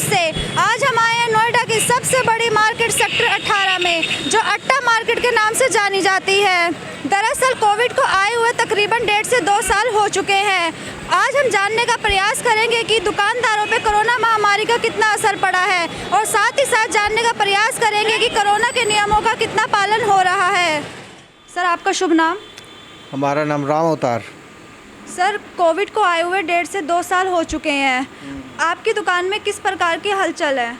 नमस्ते। आज हम आए हैं नोएडा की सबसे बड़ी मार्केट सेक्टर 18 में, जो अट्टा मार्केट के नाम से जानी जाती है। दरअसल कोविड को आए हुए तकरीबन 1.5 से 2 साल हो चुके हैं। आज हम जानने का प्रयास करेंगे कि दुकानदारों पे कोरोना महामारी का कितना असर पड़ा है, और साथ ही साथ जानने का प्रयास करेंगे कि कोरोना के नियमों का कितना पालन हो रहा है। सर, आपका शुभ नाम? हमारा नाम राम अवतार। सर, कोविड को आए हुए 1.5 से 2 साल हो चुके हैं। आपकी दुकान में किस प्रकार की हलचल है?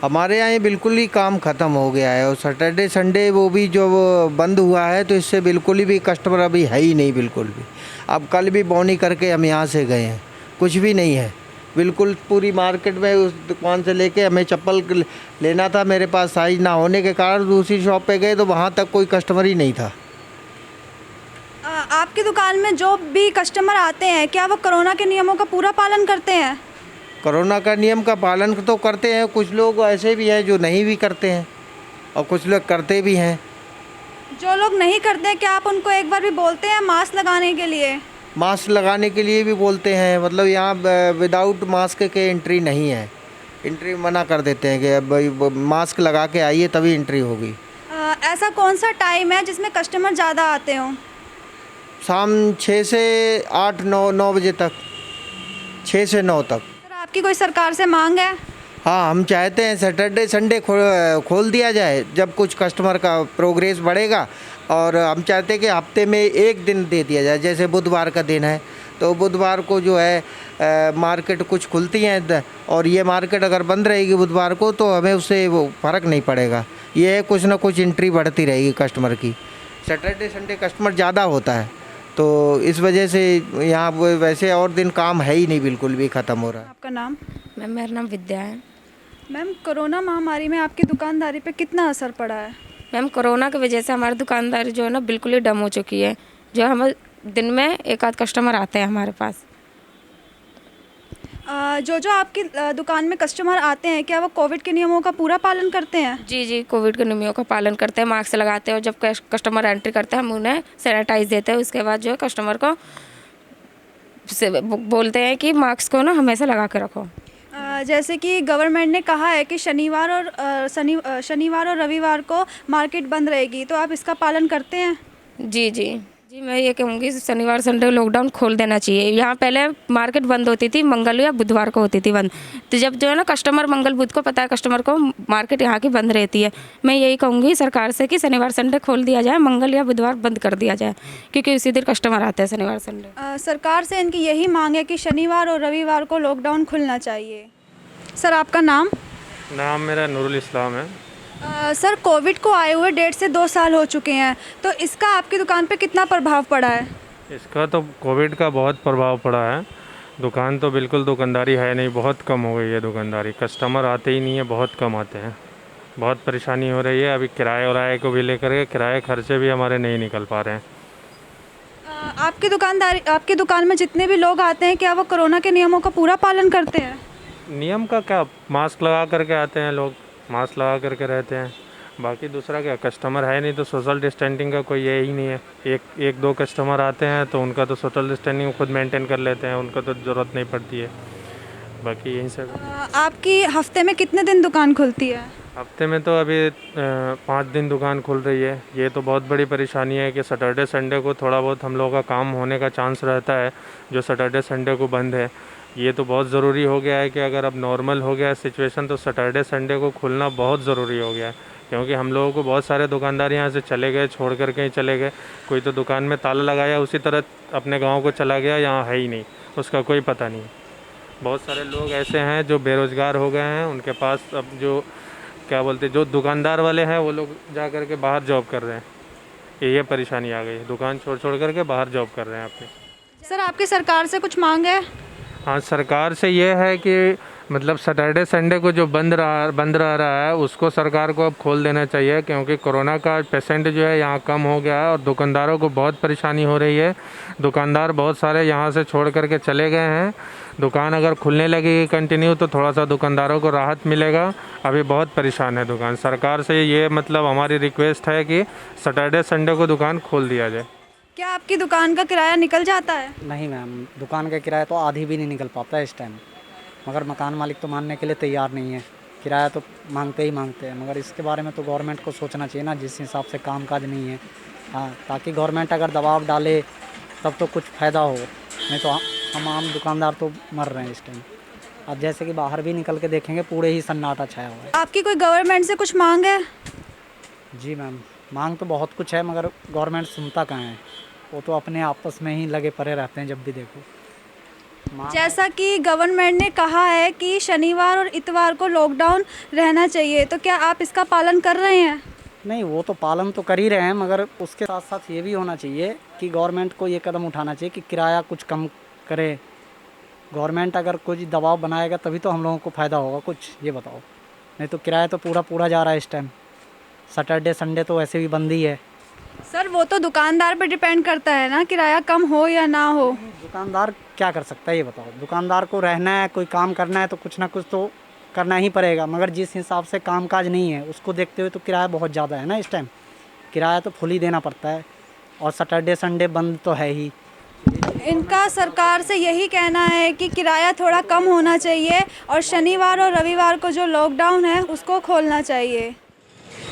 हमारे यहाँ ये बिल्कुल ही काम ख़त्म हो गया है, और सैटरडे संडे वो भी जो बंद हुआ है, तो इससे बिल्कुल भी कस्टमर अभी है ही नहीं, बिल्कुल भी। अब कल भी बौनी करके हम यहाँ से गए हैं, कुछ भी नहीं है बिल्कुल। पूरी मार्केट में उस दुकान से लेके हमें चप्पल लेना था, मेरे पास साइज ना होने के कारण दूसरी शॉप पे गए तो वहाँ तक कोई कस्टमर ही नहीं था। आपकी दुकान में जो भी कस्टमर आते हैं, क्या वो कोरोना के नियमों का पूरा पालन करते हैं? कोरोना का नियम का पालन तो करते हैं, कुछ लोग ऐसे भी हैं जो नहीं भी करते हैं, और कुछ लोग करते भी हैं। जो लोग नहीं करते हैं, क्या आप उनको एक बार भी बोलते हैं मास्क लगाने के लिए? मास्क लगाने के लिए भी बोलते हैं, मतलब यहाँ विदाउट मास्क के एंट्री नहीं है, एंट्री मना कर देते हैं कि अब मास्क लगा के आइए तभी एंट्री होगी। ऐसा कौन सा टाइम है जिसमें कस्टमर ज़्यादा आते हों? शाम 6 से 8 9 बजे तक, 6 से 9 तक। सर, आपकी कोई सरकार से मांग है? हाँ, हम चाहते हैं सैटरडे संडे खोल दिया जाए, जब कुछ कस्टमर का प्रोग्रेस बढ़ेगा। और हम चाहते हैं कि हफ्ते में एक दिन दे दिया जाए, जैसे बुधवार का दिन है तो बुधवार को जो है मार्केट कुछ खुलती हैं, और ये मार्केट अगर बंद रहेगी बुधवार को तो हमें उससे वो फ़र्क नहीं पड़ेगा। ये है कुछ ना कुछ एंट्री बढ़ती रहेगी कस्टमर की। सैटरडे संडे कस्टमर ज़्यादा होता है, तो इस वजह से यहाँ वैसे और दिन काम है ही नहीं, बिल्कुल भी ख़त्म हो रहा है। आपका नाम? मैम, मेरा नाम विद्या है। मैम, कोरोना महामारी में आपकी दुकानदारी पे कितना असर पड़ा है? मैम, कोरोना की वजह से हमारी दुकानदारी जो है ना बिल्कुल ही डम हो चुकी है। जो हम दिन में एक आध कस्टमर आते हैं हमारे पास। जो आपकी दुकान में कस्टमर आते हैं, क्या वो कोविड के नियमों का पूरा पालन करते हैं? जी जी, कोविड के नियमों का पालन करते हैं, मास्क लगाते हैं, और जब कस्टमर एंट्री करते हैं हम उन्हें सैनिटाइज देते हैं। उसके बाद जो है कस्टमर को बोलते हैं कि मास्क को ना हमेशा लगा के रखो। जैसे कि गवर्नमेंट ने कहा है कि शनिवार और रविवार को मार्केट बंद रहेगी, तो आप इसका पालन करते हैं? जी जी जी, मैं ये कहूँगी शनिवार संडे लॉकडाउन खोल देना चाहिए। यहाँ पहले मार्केट बंद होती थी, मंगल या बुधवार को होती थी बंद। तो जब जो है ना कस्टमर मंगल बुध को पता है कस्टमर को मार्केट यहाँ की बंद रहती है, मैं यही कहूँगी सरकार से कि शनिवार संडे खोल दिया जाए, मंगल या बुधवार बंद कर दिया जाए, क्योंकि उसी दिन कस्टमर आते हैं शनिवार संडे। सरकार से इनकी यही मांग है कि शनिवार और रविवार को लॉकडाउन खुलना चाहिए। सर, आपका नाम? नाम मेरा नूरुल इस्लाम है। सर, कोविड को आए हुए 1.5 से 2 साल हो चुके हैं, तो इसका आपकी दुकान पे कितना प्रभाव पड़ा है? इसका तो कोविड का बहुत प्रभाव पड़ा है। दुकान तो बिल्कुल दुकानदारी है नहीं, बहुत कम हो गई है दुकानदारी। कस्टमर आते ही नहीं है, बहुत कम आते हैं, बहुत परेशानी हो रही है। अभी किराए वराए को भी लेकर के किराए खर्चे भी हमारे नहीं निकल पा रहे हैं। आपकी दुकान में जितने भी लोग आते हैं, क्या वो कोरोना के नियमों का पूरा पालन करते हैं? नियम का क्या, मास्क लगा करके आते हैं लोग, मास्क लगा करके रहते हैं। बाकी दूसरा क्या, कस्टमर है नहीं तो सोशल डिस्टेंसिंग का कोई ये ही नहीं है। एक दो कस्टमर आते हैं तो उनका तो सोशल डिस्टेंसिंग खुद मेंटेन कर लेते हैं, उनका तो ज़रूरत नहीं पड़ती है। बाकी यही सब। आपकी हफ्ते में कितने दिन दुकान खुलती है? हफ्ते में तो अभी 5 दिन दुकान खुल रही है। ये तो बहुत बड़ी परेशानी है कि सैटरडे संडे को थोड़ा बहुत हम लोगों का काम होने का चांस रहता है, जो सैटरडे संडे को बंद है। ये तो बहुत ज़रूरी हो गया है कि अगर अब नॉर्मल हो गया है सिचुएशन, तो सैटरडे संडे को खुलना बहुत ज़रूरी हो गया है, क्योंकि हम लोगों को बहुत सारे दुकानदार यहाँ से चले गए, छोड़ कर के ही चले गए। कोई तो दुकान में ताला लगाया, उसी तरह अपने गांव को चला गया, यहाँ है ही नहीं, उसका कोई पता नहीं। बहुत सारे लोग ऐसे हैं जो बेरोज़गार हो गए हैं, उनके पास अब जो क्या बोलते, जो दुकानदार वाले हैं वो लोग जा कर के बाहर जॉब कर रहे हैं। ये परेशानी आ गई, दुकान छोड़ कर के बाहर जॉब कर रहे हैं अपने। सर, आपकी सरकार से कुछ मांग है? हाँ, सरकार से ये है कि मतलब सैटरडे संडे को जो बंद रह रहा है उसको सरकार को अब खोल देना चाहिए, क्योंकि कोरोना का पेशेंट जो है यहाँ कम हो गया है और दुकानदारों को बहुत परेशानी हो रही है। दुकानदार बहुत सारे यहाँ से छोड़ करके चले गए हैं। दुकान अगर खुलने लगेगी कंटिन्यू तो थोड़ा सा दुकानदारों को राहत मिलेगा। अभी बहुत परेशान है दुकान। सरकार से ये मतलब हमारी रिक्वेस्ट है कि सैटरडे संडे को दुकान खोल दिया जाए। क्या आपकी दुकान का किराया निकल जाता है? नहीं मैम, दुकान का किराया तो आधी भी नहीं निकल पाता है इस टाइम। मगर मकान मालिक तो मानने के लिए तैयार नहीं है, किराया तो मांगते ही मांगते हैं। मगर इसके बारे में तो गवर्नमेंट को सोचना चाहिए ना, जिस हिसाब से कामकाज नहीं है। हाँ, ताकि गवर्नमेंट अगर दबाव डाले तब तो कुछ फ़ायदा हो, नहीं तो हम आम दुकानदार तो मर रहे हैं इस टाइम। अब जैसे कि बाहर भी निकल के देखेंगे पूरे ही सन्नाटा छाया हुआ है। आपकी कोई गवर्नमेंट से कुछ मांग है? जी मैम, मांग तो बहुत कुछ है मगर गवर्नमेंट सुनता कहाँ है, वो तो अपने आपस में ही लगे पड़े रहते हैं जब भी देखो। जैसा कि गवर्नमेंट ने कहा है कि शनिवार और इतवार को लॉकडाउन रहना चाहिए, तो क्या आप इसका पालन कर रहे हैं? नहीं, वो तो पालन तो कर ही रहे हैं, मगर उसके साथ साथ ये भी होना चाहिए कि गवर्नमेंट को ये कदम उठाना चाहिए कि किराया कुछ कम करे। गवर्नमेंट अगर कुछ दबाव बनाएगा तभी तो हम लोगों को फ़ायदा होगा कुछ, ये बताओ। नहीं तो किराया तो पूरा जा रहा है इस टाइम। सैटरडे संडे तो वैसे भी बंद ही है। सर वो तो दुकानदार पर डिपेंड करता है ना, किराया कम हो या ना हो। दुकानदार क्या कर सकता है ये बताओ। दुकानदार को रहना है, कोई काम करना है तो कुछ ना कुछ तो करना ही पड़ेगा, मगर जिस हिसाब से कामकाज नहीं है उसको देखते हुए तो किराया बहुत ज़्यादा है ना इस टाइम। किराया तो फुल ही देना पड़ता है और सैटरडे संडे बंद तो है ही। इनका सरकार से यही कहना है कि किराया थोड़ा कम होना चाहिए और शनिवार और रविवार को जो लॉकडाउन है उसको खोलना चाहिए।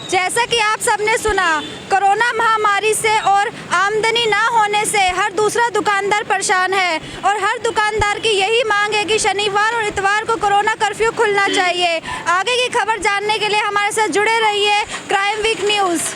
जैसा कि आप सबने सुना, कोरोना महामारी से और आमदनी ना होने से हर दूसरा दुकानदार परेशान है और हर दुकानदार की यही मांग है कि शनिवार और इतवार को कोरोना कर्फ्यू खुलना चाहिए। आगे की खबर जानने के लिए हमारे साथ जुड़े रहिए क्राइम वीक न्यूज़।